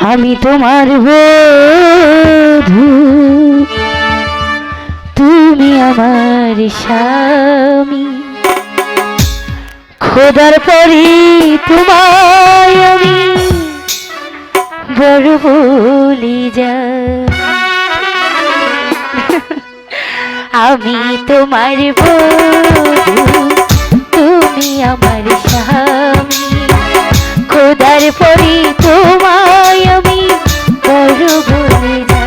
আমি তোমার বধূ, তুমি আমার স্বামী। খোদার পরি তোমায় আমি বড় বলি যা। আমি তোমার বধূ, তুমি আমার স্বামী। খোদার পরি তোমায় আমি বড় বলি যা।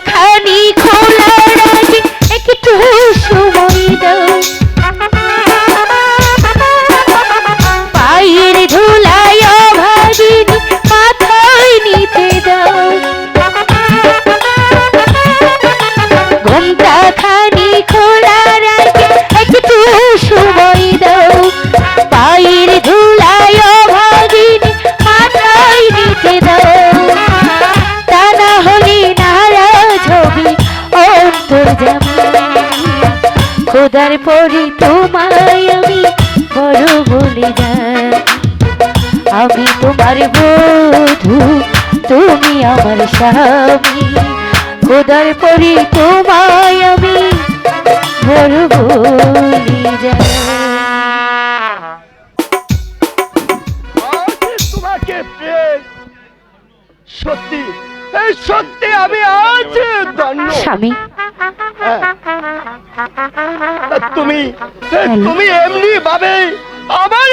খানি খোলার আগে একটু সময় দাও, পায়ের ধুলায় অভাগিনী মাথায় নিতে দাও। ঘুমটা খানি খোলার আগে একটু সময় দাও, পায়ের ধুলায় অভাগিনী মাথায় নিতে দাও। তা না হলে নারাজ হবি অন্তর্যামী। খোদার পরি তোমায় আমি বড় বলে যা। আমি তোমার বধূ, তুমি আমার স্বামী। খোদার পরি তোমায় আমি বড় বলি যা। তোমাকে সত্যি সত্যি আমি আজ ধন্য স্বামী। তুমি তুমি এমনি ভাবে আমার